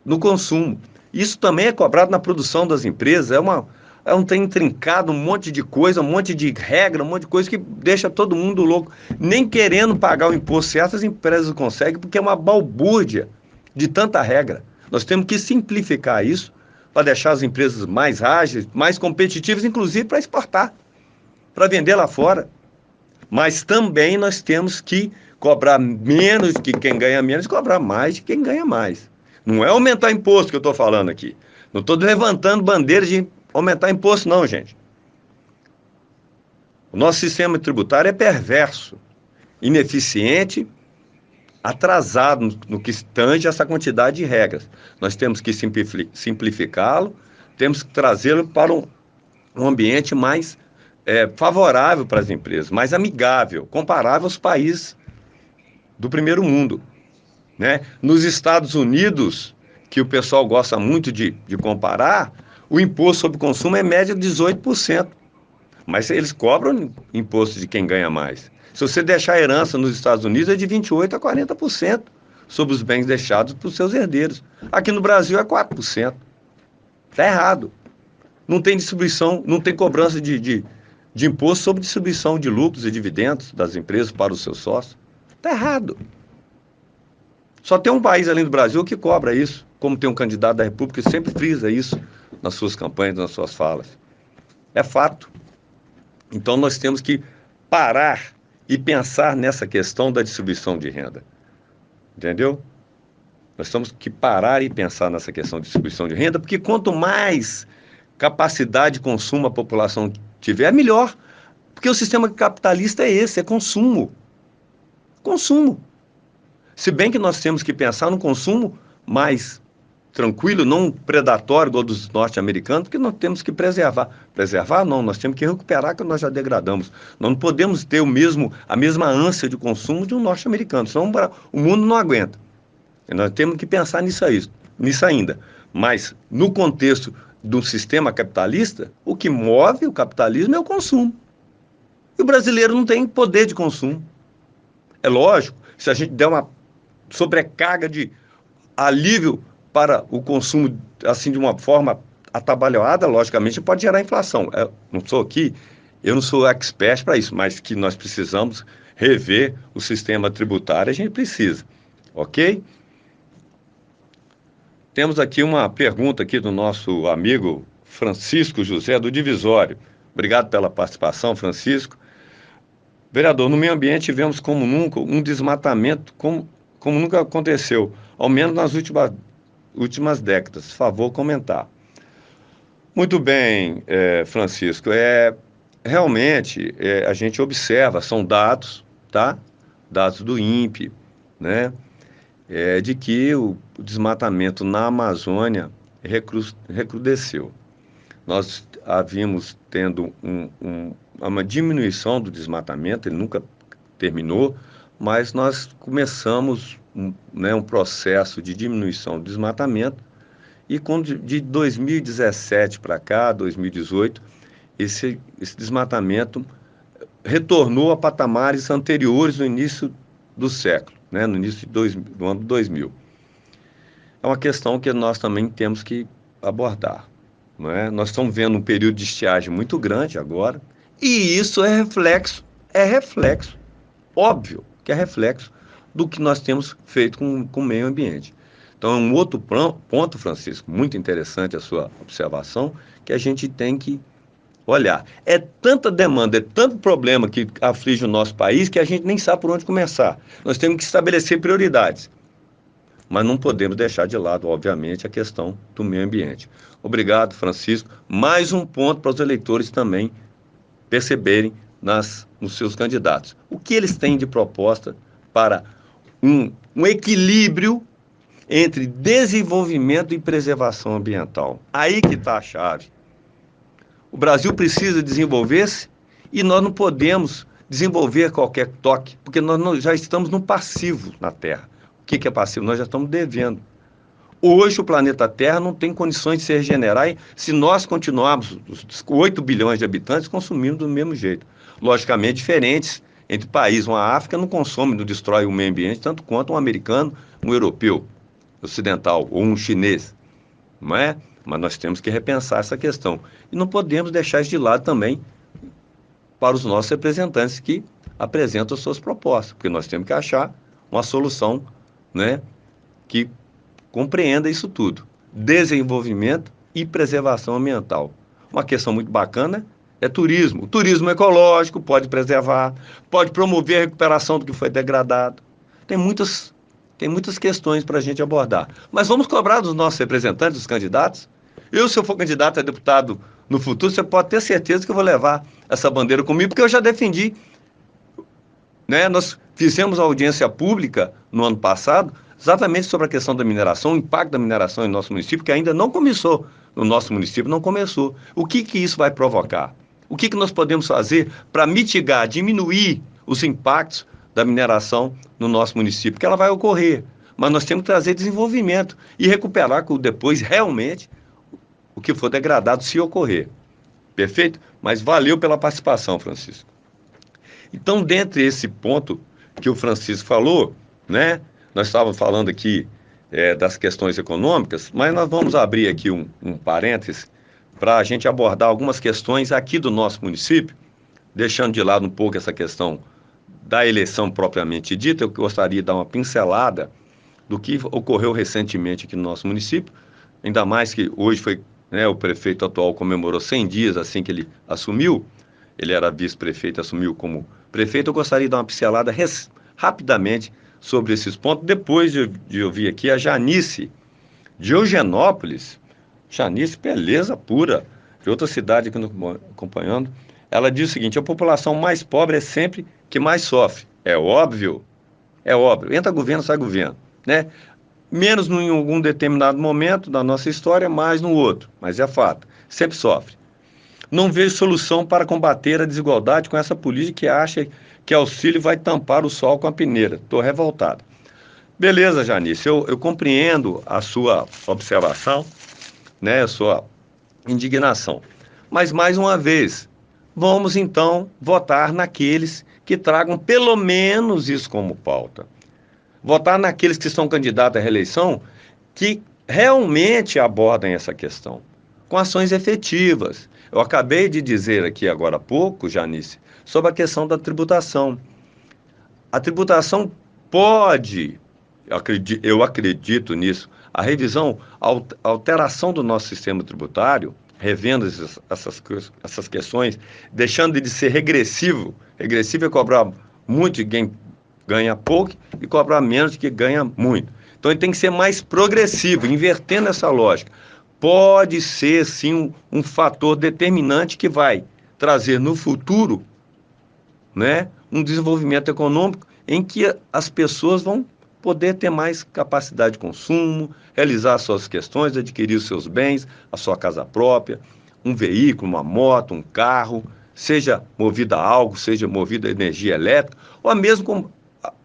no consumo. Isso também é cobrado na produção das empresas. É um trem intrincado, um monte de coisa, um monte de regra, um monte de coisa que deixa todo mundo louco. Nem querendo pagar o imposto certo, as empresas conseguem, porque é uma balbúrdia de tanta regra. Nós temos que simplificar isso para deixar as empresas mais ágeis, mais competitivas, inclusive para exportar, para vender lá fora. Mas também nós temos que cobrar menos de quem ganha menos e cobrar mais de quem ganha mais. Não é aumentar imposto que eu estou falando aqui. Não estou levantando bandeira de aumentar imposto, não, gente. O nosso sistema tributário é perverso, ineficiente, atrasado no que tange essa quantidade de regras. Nós temos que simplificá-lo, temos que trazê-lo para um ambiente mais favorável para as empresas, mais amigável, comparável aos países do primeiro mundo, né? Nos Estados Unidos, que o pessoal gosta muito de comparar, o imposto sobre consumo é média de 18%, mas eles cobram imposto de quem ganha mais. Se você deixar a herança nos Estados Unidos, é de 28% a 40% sobre os bens deixados para os seus herdeiros. Aqui no Brasil é 4%. Está errado. Não tem distribuição, não tem cobrança de imposto sobre distribuição de lucros e dividendos das empresas para os seus sócios. Está errado. Só tem um país além do Brasil que cobra isso, como tem um candidato da República que sempre frisa isso nas suas campanhas, nas suas falas. É fato. Então nós temos que parar e pensar nessa questão da distribuição de renda. Entendeu? Nós temos que parar e pensar nessa questão de distribuição de renda, porque quanto mais capacidade de consumo a população tiver, melhor. Porque o sistema capitalista é esse, é consumo. Consumo. Se bem que nós temos que pensar no consumo mais tranquilo, não predatório igual dos norte-americanos, porque nós temos que preservar. Preservar não, nós temos que recuperar que nós já degradamos. Nós não podemos ter a mesma ânsia de consumo de um norte-americano, senão o mundo não aguenta. E nós temos que pensar nisso ainda. Mas, no contexto do sistema capitalista, o que move o capitalismo é o consumo. E o brasileiro não tem poder de consumo. É lógico, se a gente der uma sobrecarga de alívio para o consumo, assim, de uma forma atabalhoada, logicamente, pode gerar inflação. Eu não sou expert para isso, mas que nós precisamos rever o sistema tributário, a gente precisa, ok? Temos aqui uma pergunta aqui do nosso amigo Francisco José, do Divisório. Obrigado pela participação, Francisco. Vereador, no meio ambiente tivemos como nunca um desmatamento como nunca aconteceu, ao menos nas últimas décadas. Favor comentar. Muito bem, Francisco. Realmente, a gente observa, são dados, tá? Dados do INPE, né? De que o desmatamento na Amazônia recrudesceu. Nós havíamos tendo uma diminuição do desmatamento, ele nunca terminou, mas nós começamos um processo de diminuição do desmatamento e de 2017 para cá, 2018, esse desmatamento retornou a patamares anteriores no início do século, né, no início do ano 2000. É uma questão que nós também temos que abordar. Não é? Nós estamos vendo um período de estiagem muito grande agora, e isso é reflexo, óbvio que é reflexo do que nós temos feito com o meio ambiente. Então, é um outro ponto, Francisco, muito interessante a sua observação, que a gente tem que olhar. É tanta demanda, é tanto problema que aflige o nosso país que a gente nem sabe por onde começar. Nós temos que estabelecer prioridades, mas não podemos deixar de lado, obviamente, a questão do meio ambiente. Obrigado, Francisco. Mais um ponto para os eleitores também perceberem nos seus candidatos. O que eles têm de proposta para um equilíbrio entre desenvolvimento e preservação ambiental. Aí que está a chave. O Brasil precisa desenvolver-se e nós não podemos desenvolver qualquer toque, porque nós já estamos no passivo na Terra. O que é passivo? Nós já estamos devendo. Hoje o planeta Terra não tem condições de se regenerar se nós continuarmos, os 8 bilhões de habitantes, consumindo do mesmo jeito. Logicamente diferentes entre países. Uma África não consome, não destrói o meio ambiente, tanto quanto um americano, um europeu ocidental ou um chinês. Não é? Mas nós temos que repensar essa questão. E não podemos deixar isso de lado também para os nossos representantes que apresentam as suas propostas, porque nós temos que achar uma solução, né, que compreenda isso tudo. Desenvolvimento e preservação ambiental. Uma questão muito bacana é turismo. O turismo ecológico pode preservar, pode promover a recuperação do que foi degradado. Tem muitas questões para a gente abordar. Mas vamos cobrar dos nossos representantes, dos candidatos. Se eu for candidato a deputado no futuro, você pode ter certeza que eu vou levar essa bandeira comigo, porque eu já defendi. Né? Nós fizemos a audiência pública no ano passado, exatamente sobre a questão da mineração, o impacto da mineração em nosso município, que ainda não começou. No nosso município não começou. O que isso vai provocar? O que nós podemos fazer para mitigar, diminuir os impactos da mineração no nosso município? Porque ela vai ocorrer. Mas nós temos que trazer desenvolvimento e recuperar depois realmente o que for degradado se ocorrer. Perfeito? Mas valeu pela participação, Francisco. Então, dentre esse ponto que o Francisco falou, né, nós estávamos falando aqui das questões econômicas, mas nós vamos abrir aqui um parêntese para a gente abordar algumas questões aqui do nosso município, deixando de lado um pouco essa questão da eleição propriamente dita. Eu gostaria de dar uma pincelada do que ocorreu recentemente aqui no nosso município, ainda mais que hoje foi, né, o prefeito atual comemorou 100 dias assim que ele assumiu. Ele era vice-prefeito, assumiu como prefeito. Eu gostaria de dar uma pincelada rapidamente sobre esses pontos, depois de ouvir aqui a Janice, de Eugenópolis. Janice, beleza pura, de outra cidade aqui acompanhando. Ela diz o seguinte: a população mais pobre é sempre que mais sofre. É óbvio. Entra governo, sai governo, né? Menos em algum determinado momento da nossa história, mais no outro. Mas é fato, sempre sofre. Não vejo solução para combater a desigualdade com essa política que acha que auxílio vai tampar o sol com a peneira. Estou revoltado. Beleza, Janice, eu compreendo a sua observação, né, a sua indignação. Mas, mais uma vez, vamos então votar naqueles que tragam pelo menos isso como pauta. Votar naqueles que são candidatos à reeleição que realmente abordem essa questão, com ações efetivas. Eu acabei de dizer aqui agora há pouco, Janice, sobre a questão da tributação. A tributação pode, eu acredito nisso, a revisão, a alteração do nosso sistema tributário, revendo essas questões, deixando de ser regressivo. Regressivo é cobrar muito de quem ganha pouco e cobrar menos de quem ganha muito. Então ele tem que ser mais progressivo, invertendo essa lógica. Pode ser, sim, um fator determinante que vai trazer no futuro, né, um desenvolvimento econômico em que as pessoas vão poder ter mais capacidade de consumo, realizar suas questões, adquirir os seus bens, a sua casa própria, um veículo, uma moto, um carro, seja movido a álcool, seja movido a energia elétrica, ou mesmo com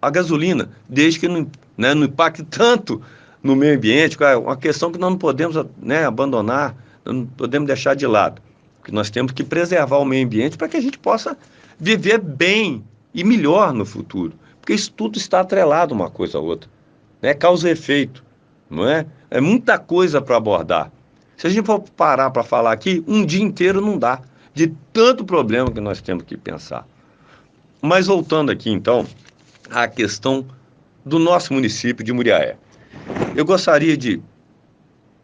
a gasolina, desde que não impacte tanto no meio ambiente. É uma questão que nós não podemos, né, abandonar, não podemos deixar de lado, porque nós temos que preservar o meio ambiente para que a gente possa viver bem e melhor no futuro, porque isso tudo está atrelado uma coisa a outra, né? Causa e efeito, não é? É muita coisa para abordar. Se a gente for parar para falar aqui, um dia inteiro não dá, de tanto problema que nós temos que pensar. Mas voltando aqui, então, à questão do nosso município de Muriaé. Eu gostaria de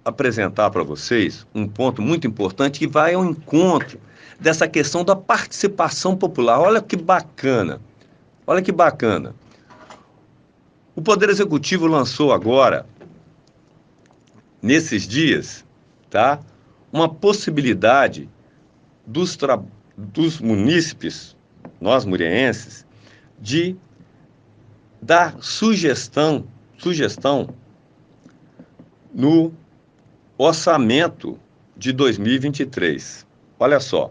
apresentar para vocês um ponto muito importante que vai ao encontro dessa questão da participação popular. Olha que bacana, olha que bacana. O Poder Executivo lançou agora, nesses dias, tá, uma possibilidade dos munícipes, nós murienses, de dar sugestão no orçamento de 2023. Olha só,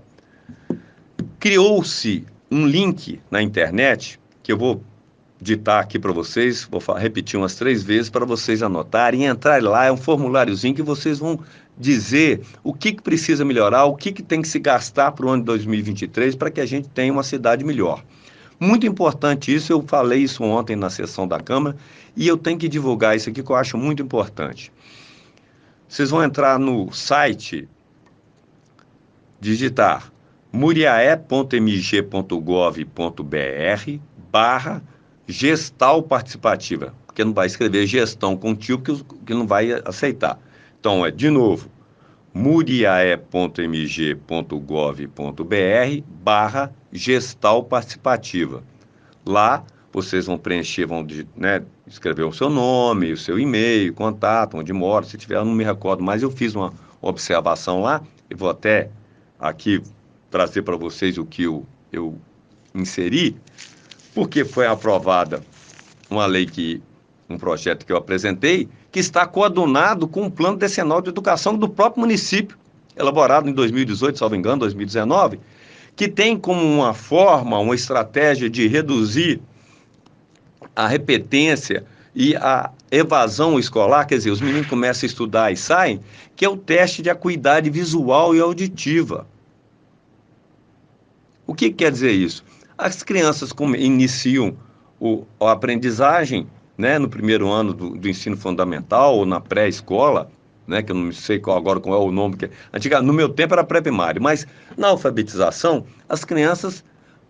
criou-se um link na internet, que eu vou ditar aqui para vocês, vou repetir umas 3 vezes para vocês anotarem e entrarem lá, é um formuláriozinho que vocês vão dizer o que precisa melhorar, o que tem que se gastar para o ano de 2023 para que a gente tenha uma cidade melhor. Muito importante isso, eu falei isso ontem na sessão da Câmara e eu tenho que divulgar isso aqui que eu acho muito importante. Vocês vão entrar no site, digitar muriaé.mg.gov.br/gestal participativa, porque não vai escrever gestão com tio, que não vai aceitar. Então, de novo, muriaé.mg.gov.br/gestal participativa. Lá, vocês vão preencher, vão, né, escrever o seu nome, o seu e-mail, contato, onde mora, se tiver, eu não me recordo, mas eu fiz uma observação lá, e vou até aqui trazer para vocês o que eu inseri, porque foi aprovada uma lei um projeto que eu apresentei, que está coadunado com um plano decenal de educação do próprio município, elaborado em 2018, salvo engano, 2019, que tem como uma forma, uma estratégia de reduzir a repetência e a evasão escolar, quer dizer, os meninos começam a estudar e saem, que é o teste de acuidade visual e auditiva. O que quer dizer isso? As crianças iniciam a aprendizagem, né, no primeiro ano do ensino fundamental ou na pré-escola, né, que eu não sei qual é o nome, no meu tempo era pré-primário, mas na alfabetização, as crianças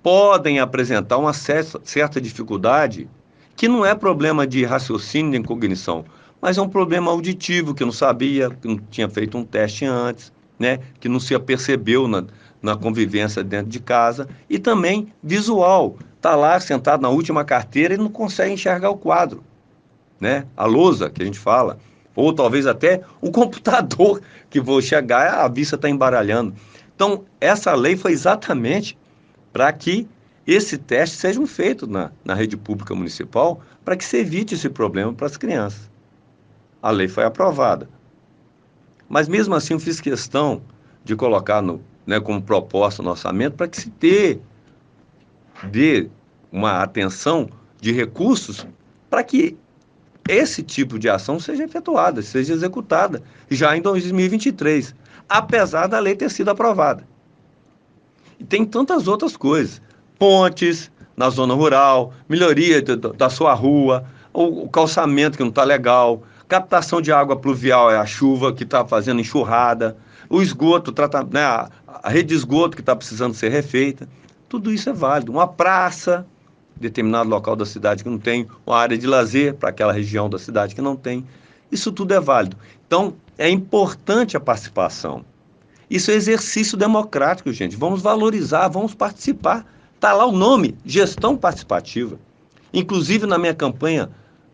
podem apresentar uma certa dificuldade, que não é problema de raciocínio nem cognição, mas é um problema auditivo, que não sabia, que não tinha feito um teste antes, né, que não se apercebeu na convivência dentro de casa, e também visual. Está lá sentado na última carteira e não consegue enxergar o quadro, né? A lousa, que a gente fala, ou talvez até o computador, que vou chegar, a vista está embaralhando. Então, essa lei foi exatamente para que esse teste seja feito na rede pública municipal, para que se evite esse problema para as crianças. A lei foi aprovada. Mas mesmo assim eu fiz questão de colocar né, como proposta no orçamento para que se dê uma atenção de recursos para que esse tipo de ação seja efetuada, seja executada já em 2023, apesar da lei ter sido aprovada. E tem tantas outras coisas, pontes na zona rural, melhoria da sua rua, o calçamento que não está legal, captação de água pluvial é a chuva que está fazendo enxurrada, o esgoto, né, a rede de esgoto que está precisando ser refeita, tudo isso é válido. Uma praça, determinado local da cidade que não tem, uma área de lazer para aquela região da cidade que não tem, isso tudo é válido. Então, é importante a participação. Isso é exercício democrático, gente. Vamos valorizar, vamos participar. Está lá o nome, gestão participativa. Inclusive, na minha campanha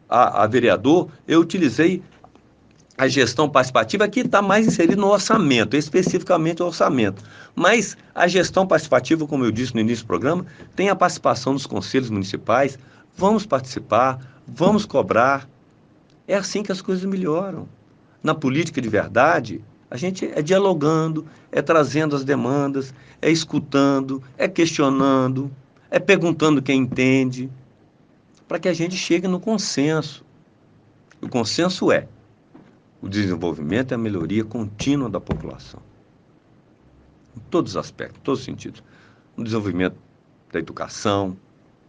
a vereador, eu utilizei a gestão participativa, que está mais inserida no orçamento, especificamente o orçamento. Mas a gestão participativa, como eu disse no início do programa, tem a participação dos conselhos municipais. Vamos participar, vamos cobrar. É assim que as coisas melhoram. Na política de verdade, a gente é dialogando, é trazendo as demandas, é escutando, é questionando, é perguntando quem entende, para que a gente chegue no consenso. O consenso é o desenvolvimento e a melhoria contínua da população. Em todos os aspectos, em todos os sentidos. No desenvolvimento da educação,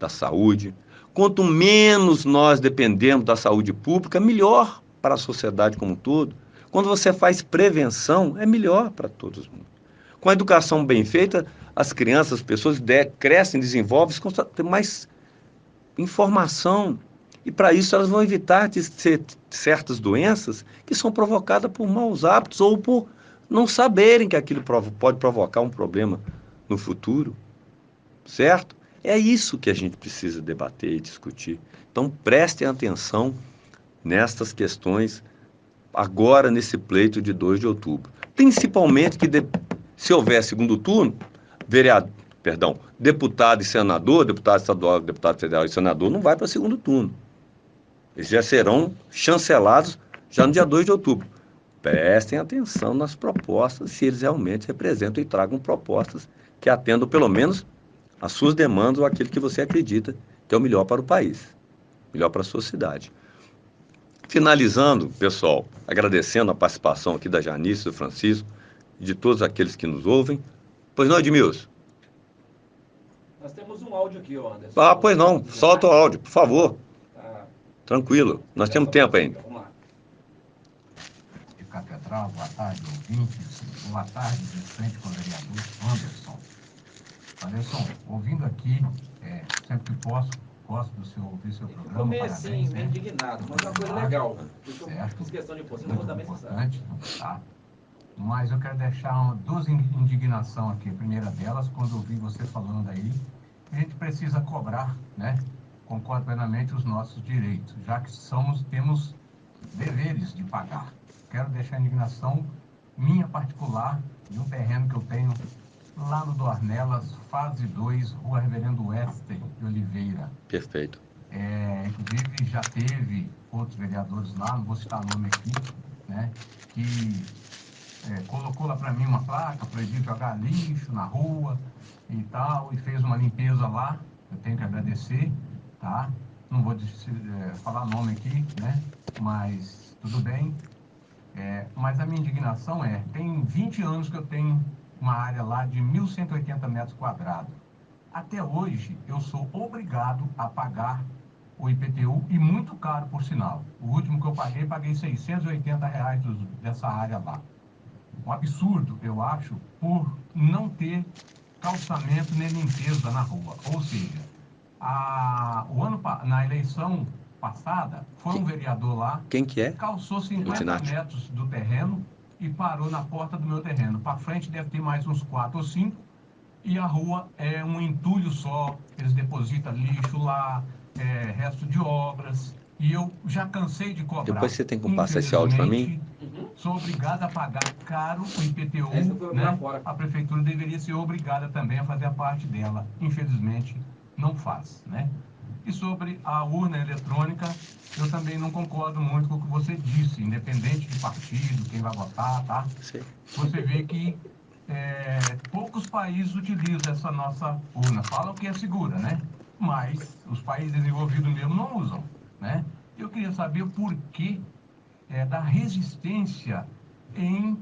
da saúde. Quanto menos nós dependemos da saúde pública, melhor para a sociedade como um todo. Quando você faz prevenção, é melhor para todos. Com a educação bem feita, as crianças, as pessoas crescem, desenvolvem, têm mais informação E para isso elas vão evitar de ser certas doenças que são provocadas por maus hábitos ou por não saberem que aquilo pode provocar um problema no futuro, certo? É isso que a gente precisa debater e discutir. Então prestem atenção nestas questões agora nesse pleito de 2 de outubro. Principalmente que se houver segundo turno, deputado e senador, deputado estadual, deputado federal e senador não vai para segundo turno. Eles já serão chancelados já no dia 2 de outubro. Prestem atenção nas propostas, se eles realmente representam e tragam propostas que atendam pelo menos às suas demandas ou aquilo que você acredita que é o melhor para o país, melhor para a sua cidade. Finalizando, pessoal, agradecendo a participação aqui da Janice, do Francisco e de todos aqueles que nos ouvem. Pois não, Edmilson? Nós temos um áudio aqui, Anderson. Ah, pois não. Solta o áudio, por favor. Tranquilo. Nós temos tempo ainda. Vamos lá. De Catedral, boa tarde, ouvintes. Boa tarde, presidente vereador Anderson. Anderson, ouvindo aqui, sempre que posso, gosto de ouvir seu programa. Comer assim, indignado, mas é uma coisa legal. Certo. Fiz questão de pôr, não vou dar mensagem. Tá? Mas eu quero deixar duas indignações aqui. A primeira delas, quando ouvi você falando aí, a gente precisa cobrar, né? Concordo plenamente, os nossos direitos, já que temos deveres de pagar. Quero deixar a indignação minha particular de um terreno que eu tenho lá no Dornelas, fase 2, Rua Reverendo Wester de Oliveira. Perfeito. Inclusive já teve outros vereadores lá, não vou citar o nome aqui, né, que colocou lá para mim uma placa, proibido jogar lixo na rua e tal, e fez uma limpeza lá. Eu tenho que agradecer, tá? Não vou falar nome aqui, né, mas tudo bem. Mas a minha indignação tem 20 anos que eu tenho uma área lá de 1.180 metros quadrados. Até hoje, eu sou obrigado a pagar o IPTU, e muito caro, por sinal. O último que eu paguei R$680 dessa área lá. Um absurdo, eu acho, por não ter calçamento nem limpeza na rua. Ou seja, na eleição passada, foi um vereador lá... Quem que é? Calçou 50 metros do terreno e parou na porta do meu terreno. Para frente deve ter mais uns 4 ou 5, e a rua é um entulho só, eles depositam lixo lá, resto de obras, e eu já cansei de cobrar. Depois você tem como passar esse áudio para mim? Sou obrigado a pagar caro o IPTU, né? A prefeitura deveria ser obrigada também a fazer a parte dela. Infelizmente, não faz, né? E sobre a urna eletrônica, eu também não concordo muito com o que você disse, independente de partido, quem vai votar, tá? Sim. Você vê que poucos países utilizam essa nossa urna. Falam que é segura, né? Mas os países desenvolvidos mesmo não usam, né? Eu queria saber o porquê da resistência em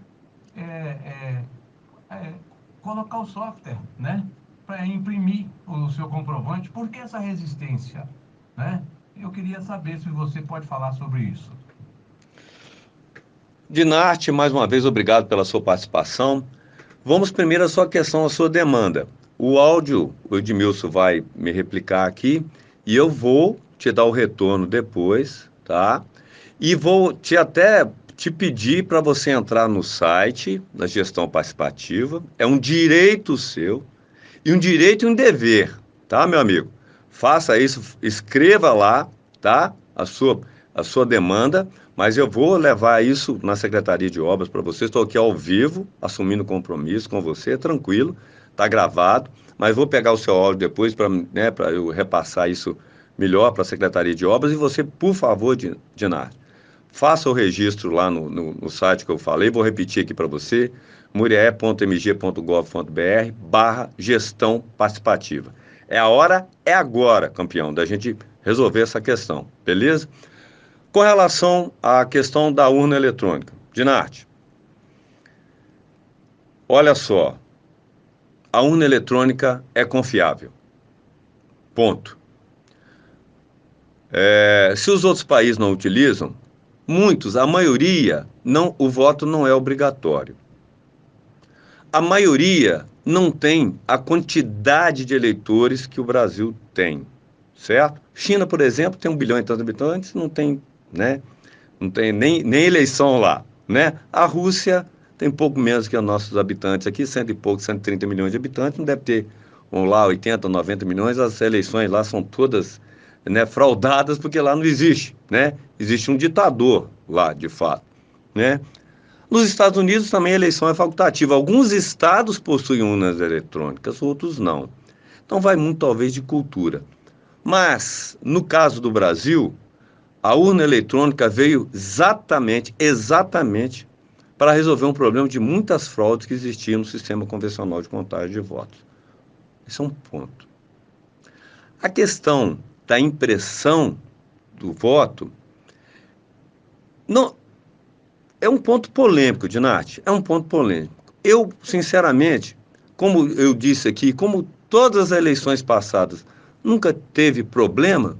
colocar o software, né? Para imprimir o seu comprovante. Por que essa resistência, né? Eu queria saber se você pode falar sobre isso. Dinarte, mais uma vez, obrigado pela sua participação. Vamos primeiro à sua questão, à sua demanda. O áudio, o Edmilson vai me replicar aqui e eu vou te dar o retorno depois, tá? E vou te pedir para você entrar no site da gestão participativa. É um direito seu e um direito e um dever, tá, meu amigo? Faça isso, escreva lá, tá? A sua demanda, mas eu vou levar isso na Secretaria de Obras para você. Estou aqui ao vivo, assumindo compromisso com você, tranquilo, tá gravado, mas vou pegar o seu áudio depois para eu repassar isso melhor para a Secretaria de Obras. E você, por favor, Dinarte, faça o registro lá no site que eu falei, vou repetir aqui para você, murié.mg.gov.br/gestão participativa. É a hora, é agora, campeão, da gente resolver essa questão, beleza? Com relação à questão da urna eletrônica, Dinarte, olha só, a urna eletrônica é confiável, ponto. Se os outros países não utilizam, a maioria, o voto não é obrigatório. A maioria não tem a quantidade de eleitores que o Brasil tem, certo? China, por exemplo, tem 1 bilhão e tantos habitantes, não tem, né? Não tem nem eleição lá, né? A Rússia tem pouco menos que os nossos habitantes aqui, 100 e pouco, 130 milhões de habitantes, não deve ter, vamos lá, 80, 90 milhões, as eleições lá são todas, né, fraudadas, porque lá não existe, né? Existe um ditador lá, de fato, né? Nos Estados Unidos também a eleição é facultativa. Alguns estados possuem urnas eletrônicas, outros não. Então vai muito, talvez, de cultura. Mas, no caso do Brasil, a urna eletrônica veio exatamente para resolver um problema de muitas fraudes que existiam no sistema convencional de contagem de votos. Esse é um ponto. A questão da impressão do voto não é um ponto polêmico, Dinarte. É um ponto polêmico. Eu, sinceramente, como eu disse aqui, como todas as eleições passadas nunca teve problema,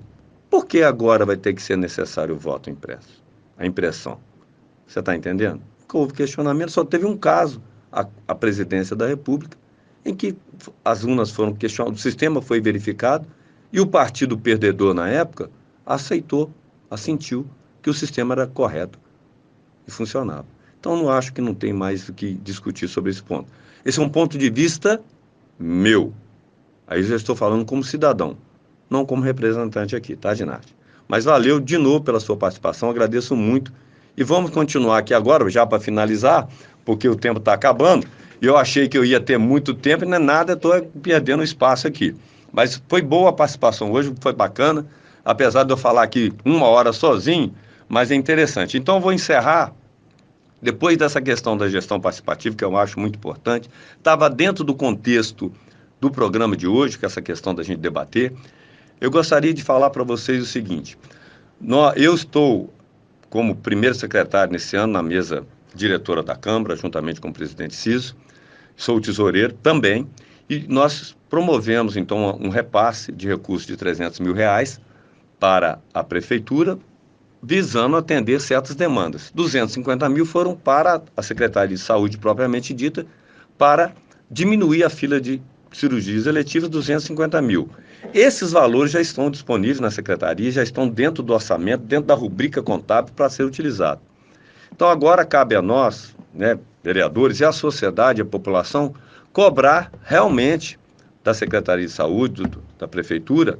por que agora vai ter que ser necessário o voto impresso? A impressão. Você está entendendo? Porque houve questionamento, só teve um caso, a presidência da República, em que as urnas foram questionadas, o sistema foi verificado e o partido perdedor na época aceitou, assentiu que o sistema era correto e funcionava. Então, não acho que não tem mais o que discutir sobre esse ponto. Esse é um ponto de vista meu. Aí já estou falando como cidadão, não como representante aqui, tá, Dinarte? Mas valeu de novo pela sua participação, agradeço muito. E vamos continuar aqui agora, já para finalizar, porque o tempo está acabando. E eu achei que eu ia ter muito tempo e não é nada, estou perdendo espaço aqui. Mas foi boa a participação hoje, foi bacana, apesar de eu falar aqui 1 hora sozinho, mas é interessante. Então, eu vou encerrar. Depois dessa questão da gestão participativa, que eu acho muito importante, estava dentro do contexto do programa de hoje, que é essa questão da gente debater. Eu gostaria de falar para vocês o seguinte: eu estou como primeiro secretário nesse ano na mesa diretora da Câmara, juntamente com o presidente Ciso, sou o tesoureiro também, e nós promovemos então um repasse de recursos de R$300 mil para a prefeitura, visando atender certas demandas. 250 mil foram para a Secretaria de Saúde propriamente dita, para diminuir a fila de cirurgias eletivas, 250 mil. Esses valores já estão disponíveis na Secretaria, já estão dentro do orçamento, dentro da rubrica contábil para ser utilizado. Então agora cabe a nós, né, vereadores e a sociedade, a população, cobrar realmente da Secretaria de Saúde, da Prefeitura,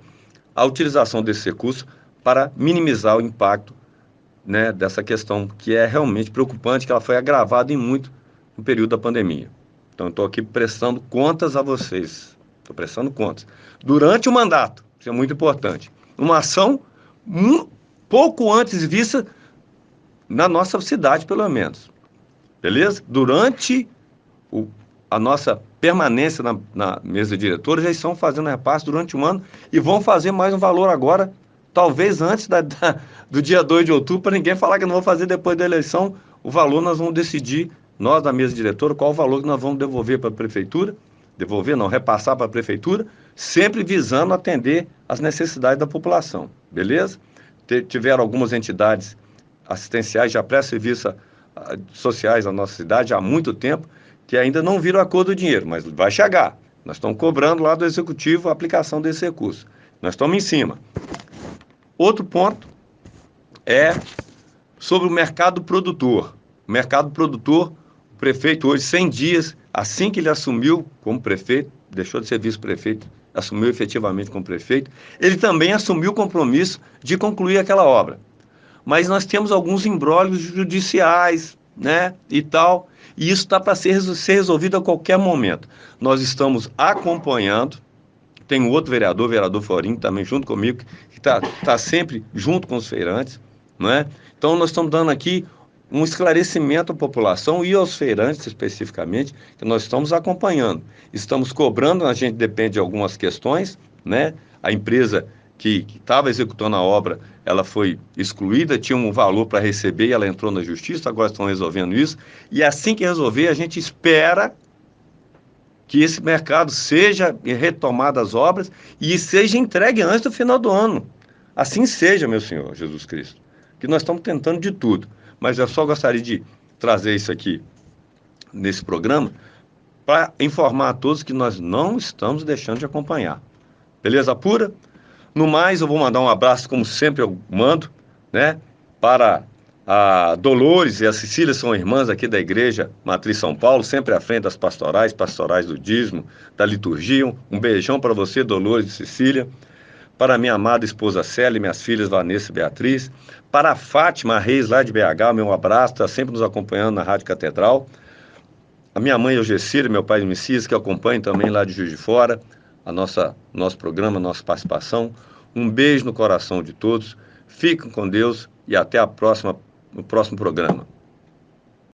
a utilização desse recurso para minimizar o impacto, né, dessa questão que é realmente preocupante, que ela foi agravada em muito no período da pandemia. Então, eu estou aqui prestando contas a vocês. Estou prestando contas. Durante o mandato, isso é muito importante. Uma ação pouco antes vista na nossa cidade, pelo menos. Beleza? Durante a nossa permanência na mesa diretora, já estão fazendo repasse durante um ano e vão fazer mais um valor agora, talvez antes do dia 2 de outubro, para ninguém falar que não vou fazer depois da eleição. O valor nós vamos decidir, nós da mesa diretora, qual o valor que nós vamos devolver para a prefeitura, repassar para a prefeitura, sempre visando atender as necessidades da população, beleza? Tiveram algumas entidades assistenciais, já pré-serviços sociais na nossa cidade há muito tempo, que ainda não viram a cor do dinheiro, mas vai chegar. Nós estamos cobrando lá do Executivo a aplicação desse recurso. Nós estamos em cima. Outro ponto é sobre o mercado produtor. O mercado produtor, o prefeito hoje, 100 dias, assim que ele assumiu como prefeito, deixou de ser vice-prefeito, assumiu efetivamente como prefeito, ele também assumiu o compromisso de concluir aquela obra. Mas nós temos alguns imbróglios judiciais, né, e tal, e isso está para ser resolvido a qualquer momento. Nós estamos acompanhando, tem um outro vereador, o vereador Florinho, também junto comigo, que está sempre junto com os feirantes, não é? Então, nós estamos dando aqui um esclarecimento à população e aos feirantes, especificamente, que nós estamos acompanhando. Estamos cobrando, a gente depende de algumas questões, né? A empresa que estava executando a obra, ela foi excluída, tinha um valor para receber e ela entrou na justiça, agora estão resolvendo isso. E assim que resolver, a gente espera que esse mercado seja retomado as obras e seja entregue antes do final do ano. Assim seja, meu Senhor Jesus Cristo. Que nós estamos tentando de tudo. Mas eu só gostaria de trazer isso aqui nesse programa para informar a todos que nós não estamos deixando de acompanhar. Beleza pura? No mais, eu vou mandar um abraço, como sempre eu mando, né, para a Dolores e a Cecília, são irmãs aqui da Igreja Matriz São Paulo, sempre à frente das pastorais do dízimo, da liturgia. Um beijão para você, Dolores e Cecília. Para minha amada esposa Célia e minhas filhas Vanessa e Beatriz. Para a Fátima Reis, lá de BH, meu abraço, está sempre nos acompanhando na Rádio Catedral. A minha mãe Eugecília, meu pai Messias, que acompanham também lá de Juiz de Fora, nosso programa, nossa participação. Um beijo no coração de todos. Fiquem com Deus e até o próximo programa.